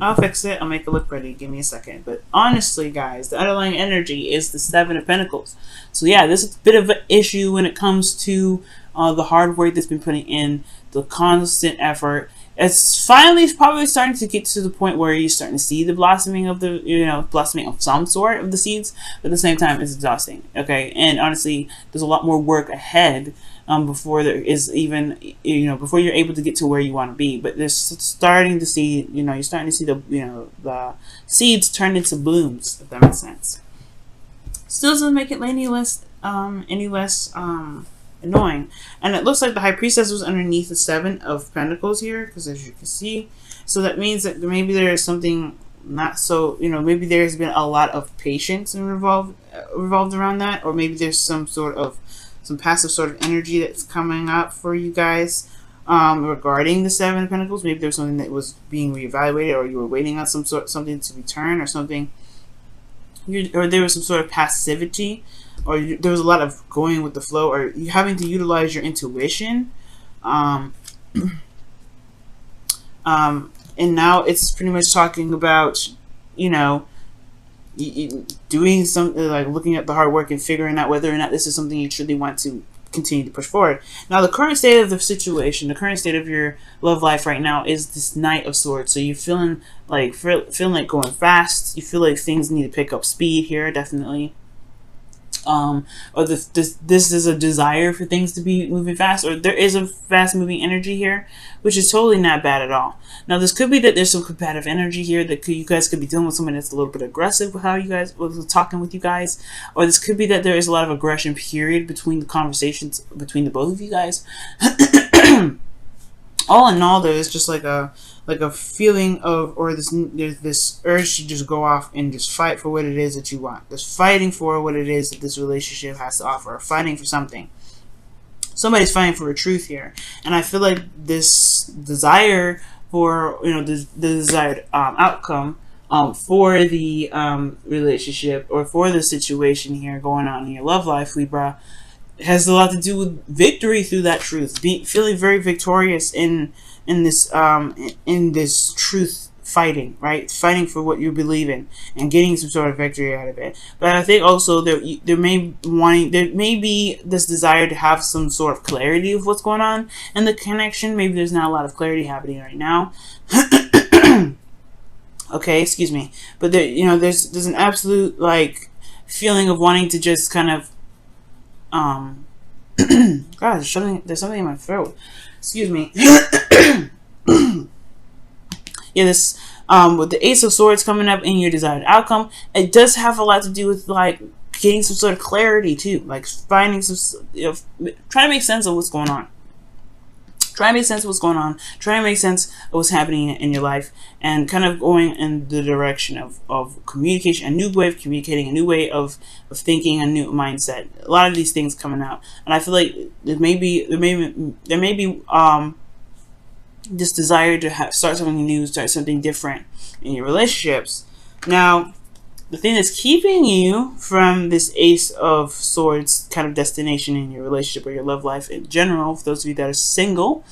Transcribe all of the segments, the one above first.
I'll fix it. I'll make it look pretty. Give me a second. But honestly, guys, the underlying energy is the Seven of Pentacles. So yeah, this is a bit of an issue when it comes to the hard work that's been putting in, the constant effort. It's finally probably starting to get to the point where you're starting to see the blossoming of the, blossoming of some sort of the seeds. But at the same time, it's exhausting. Okay, and honestly, there's a lot more work ahead before there is even, before you're able to get to where you want to be. But they're starting to see, you're starting to see the seeds turn into blooms, if that makes sense. Still doesn't make it any less annoying. And it looks like the High Priestess was underneath the Seven of Pentacles here, because as you can see, so that means that maybe there is something not so, maybe there's been a lot of patience revolved around that, or maybe there's some passive sort of energy that's coming up for you guys regarding the Seven of Pentacles. Maybe there's something that was being reevaluated, or you were waiting on something to return, or something, or there was some sort of passivity, or there was a lot of going with the flow, or you having to utilize your intuition. And now it's pretty much talking about, doing something like looking at the hard work and figuring out whether or not this is something you truly want to continue to push forward. Now, the current state of the situation, the current state of your love life right now is this Knight of Swords. So you're feeling like going fast. You feel like things need to pick up speed here, definitely. Or this is a desire for things to be moving fast, or there is a fast moving energy here, which is totally not bad at all. Now, this could be that there's some competitive energy here that you guys could be dealing with someone that's a little bit aggressive with how you guys was talking with you guys, or this could be that there is a lot of aggression period between the conversations between the both of you guys. All in all, there's just like a feeling of, or there's this urge to just go off and just fight for what it is that you want. Just fighting for what it is that this relationship has to offer, or fighting for something. Somebody's fighting for a truth here, and I feel like this desire for, the desired outcome for the relationship, or for the situation here going on in your love life, Libra, has a lot to do with victory through that truth. Feeling very victorious in this truth fighting, right? Fighting for what you believe in and getting some sort of victory out of it. But I think also there may be this desire to have some sort of clarity of what's going on in the connection. Maybe there's not a lot of clarity happening right now. Okay, excuse me. But there, there's an absolute feeling of wanting to just kind of God, there's something in my throat. Excuse me. Yeah, this with the Ace of Swords coming up in your desired outcome, it does have a lot to do with getting some sort of clarity too, finding some, trying to make sense of what's going on. Try to make sense of what's going on. Try to make sense of what's happening in your life, and kind of going in the direction of communication, a new way of communicating, a new way of thinking, a new mindset. A lot of these things coming out, and I feel like there may be this desire to start something new, start something different in your relationships. Now, the thing that's keeping you from this Ace of Swords kind of destination in your relationship or your love life in general, for those of you that are single,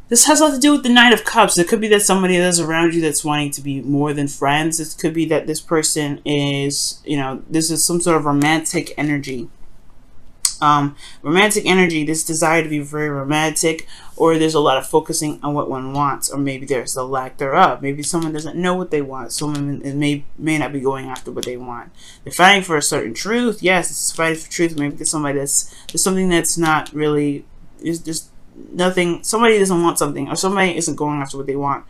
this has a lot to do with the Knight of Cups. It could be that somebody that's around you that's wanting to be more than friends. It could be that this person is, this is some sort of romantic energy. Romantic energy, this desire to be very romantic, or there's a lot of focusing on what one wants, or maybe there's a lack thereof. Maybe someone doesn't know what they want. Someone may not be going after what they want. They're fighting for a certain truth. Yes, it's fighting for truth. Maybe there's something that's not really, is just nothing. Somebody doesn't want something, or somebody isn't going after what they want.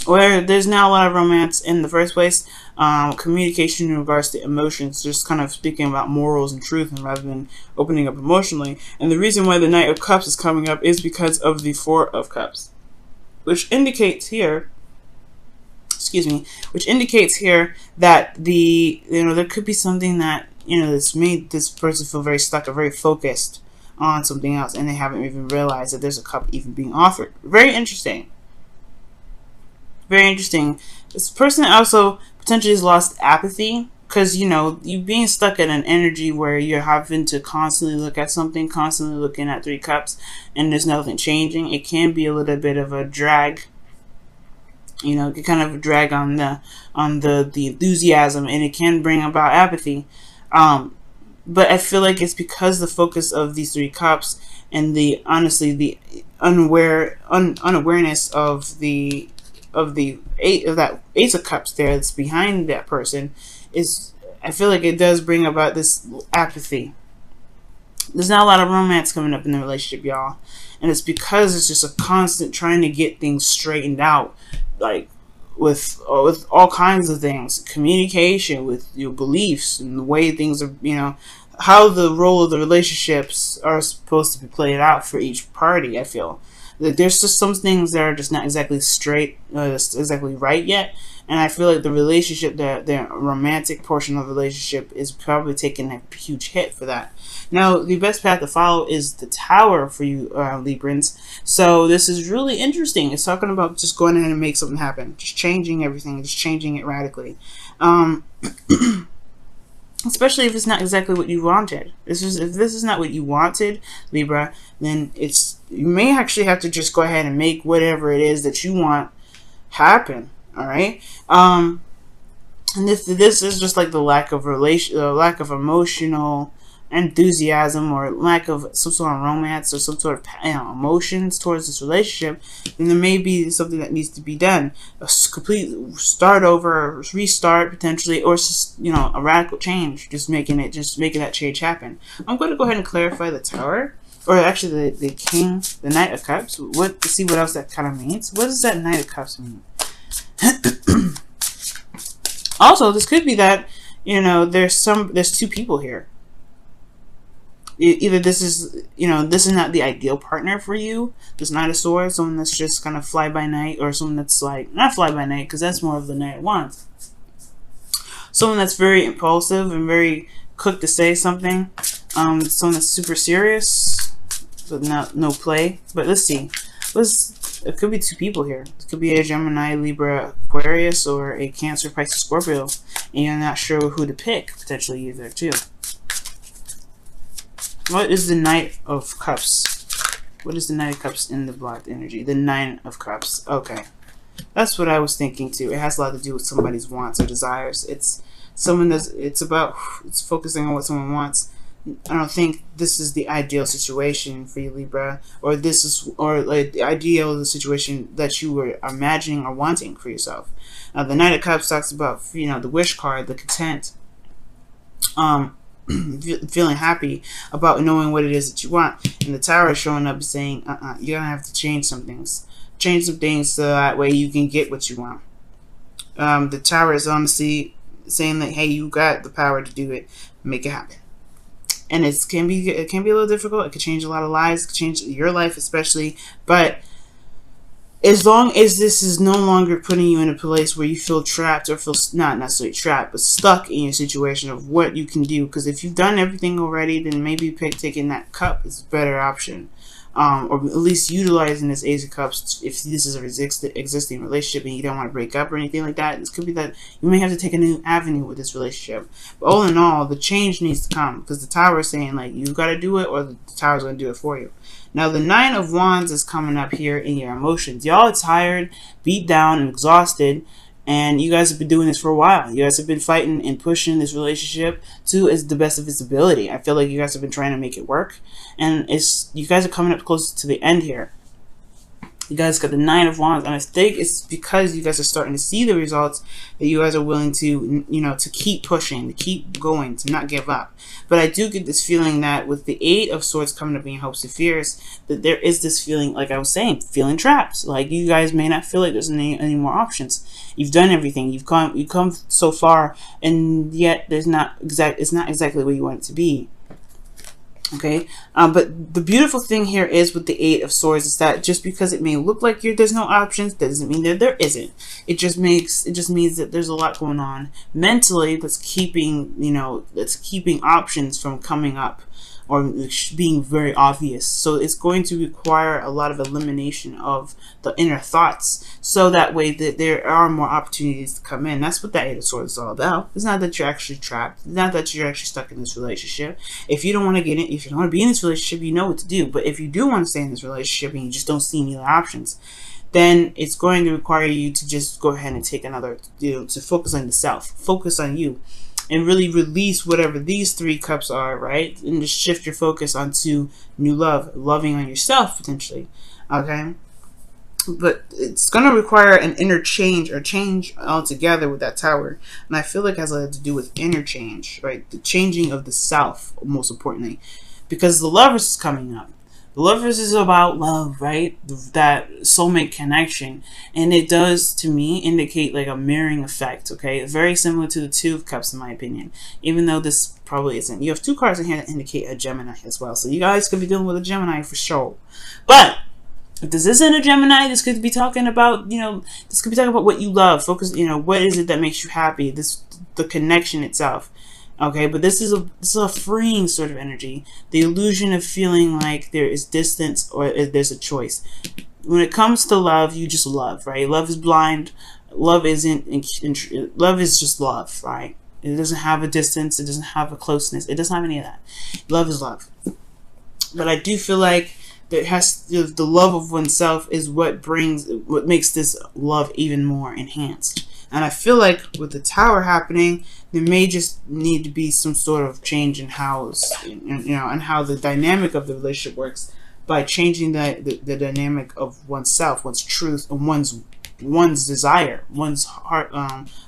Where there's not a lot of romance in the first place. Communication in regards to emotions, just kind of speaking about morals and truth, and rather than opening up emotionally. And the reason why the Knight of Cups is coming up is because of the Four of Cups, which indicates here, that there could be something that that's made this person feel very stuck or very focused on something else, and they haven't even realized that there's a cup even being offered. Very interesting. Very interesting. This person also potentially has lost apathy, because you being stuck in an energy where you're having to constantly look at something, constantly looking at Three Cups, and there's nothing changing. It can be a little bit of a drag. You know, it can kind of drag on the enthusiasm, and it can bring about apathy. But I feel like it's because the focus of these three cups and the honestly the unawareness of the ace of cups there that's behind that person is, I feel like it does bring about this apathy. There's not a lot of romance coming up in the relationship, y'all, and it's because it's just a constant trying to get things straightened out, like with all kinds of things, communication, with your beliefs and the way things are, you know, how the role of the relationships are supposed to be played out for each party. I feel that there's just some things that are just not exactly straight, exactly right yet, and I feel like the relationship, the romantic portion of the relationship, is probably taking a huge hit for that. Now, the best path to follow is the Tower for you, Librans. So this is really interesting. It's talking about just going in and make something happen, just changing everything, just changing it radically. Especially if it's not exactly what you wanted. If this is not what you wanted, Libra, then you may actually have to just go ahead and make whatever it is that you want happen. All right. And this is just like the lack of emotional enthusiasm, or lack of some sort of romance, or some sort of, you know, emotions towards this relationship, then there may be something that needs to be done, a complete start over, restart potentially, or just, you know, a radical change, just making that change happen. I'm going to go ahead and clarify the Tower, or actually the King, the Knight of Cups. To see what else that kind of means. What does that Knight of Cups mean? Also, this could be that, you know, there's two people here. Either this is, you know, this is not the ideal partner for you, this Knight of Swords, someone that's just kind of fly by night, or someone that's like, not fly by night, because that's more of the Knight of Wands. Someone that's very impulsive and very quick to say something. Someone that's super serious, but no play. But let's see. It could be two people here. It could be a Gemini, Libra, Aquarius, or a Cancer, Pisces, Scorpio, and you're not sure who to pick, potentially either too. What is the Knight of Cups? What is the Knight of Cups in the blocked energy? The Nine of Cups. Okay. That's what I was thinking too. It has a lot to do with somebody's wants or desires. It's focusing on what someone wants. I don't think this is the ideal situation for you, Libra, or like the ideal situation that you were imagining or wanting for yourself. The Knight of Cups talks about, you know, the wish card, the content. Feeling happy about knowing what it is that you want, and the Tower is showing up saying, you're gonna have to change some things, so that way you can get what you want. The Tower is honestly saying that, hey, you got the power to do it, make it happen. And it can be a little difficult. It could change a lot of lives, it could change your life especially, but as long as this is no longer putting you in a place where you feel trapped, or feel not necessarily trapped, but stuck in your situation of what you can do. Because if you've done everything already, then maybe taking that cup is a better option. Or at least utilizing this Ace of Cups if this is a existing relationship and you don't want to break up or anything like that. This could be that you may have to take a new avenue with this relationship. But all in all, the change needs to come, because the Tower is saying, like, you've got to do it, or the Tower's going to do it for you. Now, the Nine of Wands is coming up here in your emotions. Y'all are tired, beat down, and exhausted, and you guys have been doing this for a while. You guys have been fighting and pushing this relationship to the best of its ability. I feel like you guys have been trying to make it work, and you guys are coming up close to the end here. You guys got the Nine of Wands, and I think it's because you guys are starting to see the results that you guys are willing to, you know, to keep pushing, to keep going, to not give up. But I do get this feeling that with the Eight of Swords coming up in your hopes and fears, that there is this feeling, like I was saying, feeling trapped. Like you guys may not feel like there's any more options. You've done everything. You've come so far, and yet it's not exactly where you want it to be. Okay, but the beautiful thing here is with the Eight of Swords is that just because it may look like there's no options, doesn't mean that there isn't. It just means that there's a lot going on mentally that's keeping options from coming up or being very obvious. So it's going to require a lot of elimination of the inner thoughts, so that way that there are more opportunities to come in. That's what that Eight of Swords is all about. It's not that you're actually trapped. It's not that you're actually stuck in this relationship. If you don't want to get in, if you don't want to be in this relationship, you know what to do. But if you do want to stay in this relationship and you just don't see any other options, then it's going to require you to just go ahead and take another, to focus on the self, focus on you, and really release whatever these 3 cups are, right? And just shift your focus onto new love, loving on yourself potentially, okay? But it's going to require an interchange or change altogether with that Tower. And I feel like it has a lot to do with interchange, right? The changing of the self, most importantly. Because the Lovers is coming up. The Lovers is about love, right? That soulmate connection. And it does, to me, indicate like a mirroring effect, okay? Very similar to the 2 of Cups, in my opinion. Even though this probably isn't. You have 2 cards in here that indicate a Gemini as well. So you guys could be dealing with a Gemini for sure. But if this isn't a Gemini, this could be talking about, this could be talking about what you love. Focus, what is it that makes you happy? The connection itself. Okay, but this is a freeing sort of energy. The illusion of feeling like there is distance or there's a choice. When it comes to love, you just love, right? Love is blind. Love love is just love, right? It doesn't have a distance. It doesn't have a closeness. It doesn't have any of that. Love is love. But I do feel like the love of oneself is what makes this love even more enhanced. And I feel like with the Tower happening, there may just need to be some sort of change in how and how the dynamic of the relationship works, by changing the dynamic of oneself, one's truth, and one's desire, one's heart,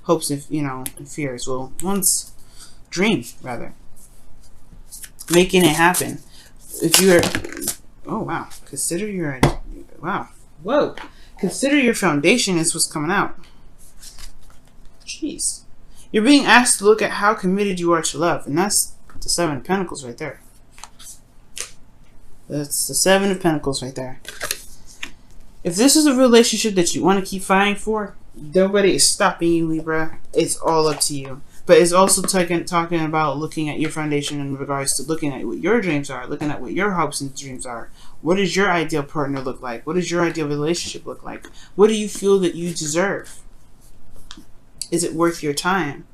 hopes, and fears. Well, one's dream rather, making it happen. If you're Oh, wow. Consider your foundation is what's coming out. Jeez. You're being asked to look at how committed you are to love. And that's the 7 of Pentacles right there. That's the 7 of Pentacles right there. If this is a relationship that you want to keep fighting for, nobody is stopping you, Libra. It's all up to you. But it's also talking about looking at your foundation in regards to looking at what your dreams are, looking at what your hopes and dreams are. What does your ideal partner look like? What does your ideal relationship look like? What do you feel that you deserve? Is it worth your time?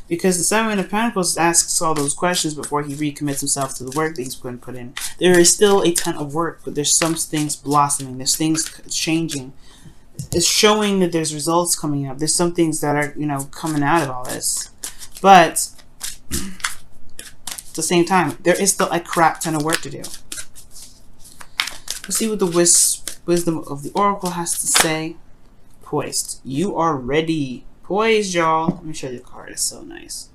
Because the 7 of Pentacles asks all those questions before he recommits himself to the work that he's going to put in. There is still a ton of work, but there's some things blossoming. There's things changing. It's showing that there's results coming up. There's some things that are, coming out of all this. But at the same time, there is still a crap ton of work to do. Let's see what the wisdom of the Oracle has to say. Poised. You are ready. Poised, y'all. Let me show you the card. It's so nice.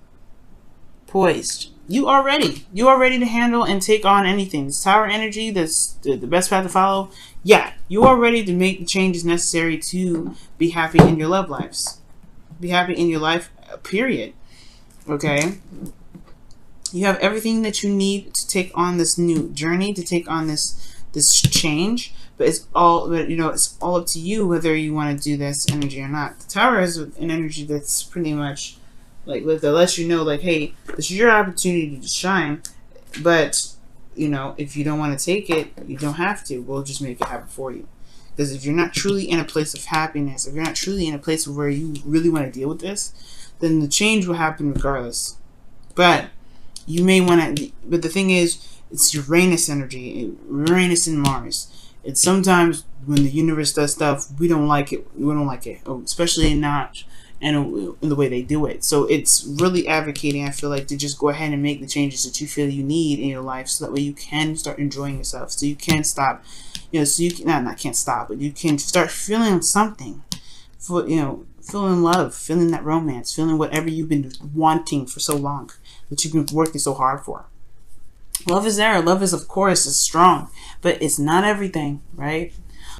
Poised. You are ready. You are ready to handle and take on anything. This Tower energy, that's the best path to follow. Yeah, you are ready to make the changes necessary to be happy in your love lives. Be happy in your life, period. Okay? You have everything that you need to take on this new journey, to take on this change. But it's all up to you whether you want to do this energy or not. The Tower is an energy that's pretty much like, that lets you know, like, hey, this is your opportunity to shine. But, if you don't want to take it, you don't have to. We'll just make it happen for you. Because if you're not truly in a place of happiness, if you're not truly in a place where you really want to deal with this, then the change will happen regardless. But you may want to. But the thing is, it's Uranus energy, Uranus and Mars. It's sometimes when the universe does stuff, we don't like it. We don't like it, especially not in the way they do it. So it's really advocating, I feel like, to just go ahead and make the changes that you feel you need in your life, so that way you can start enjoying yourself. So you can stop, so you can not can't stop, but you can start feeling something, feeling love, feeling that romance, feeling whatever you've been wanting for so long, that you've been working so hard for. Love is there. Love is, of course, is strong, but it's not everything, right?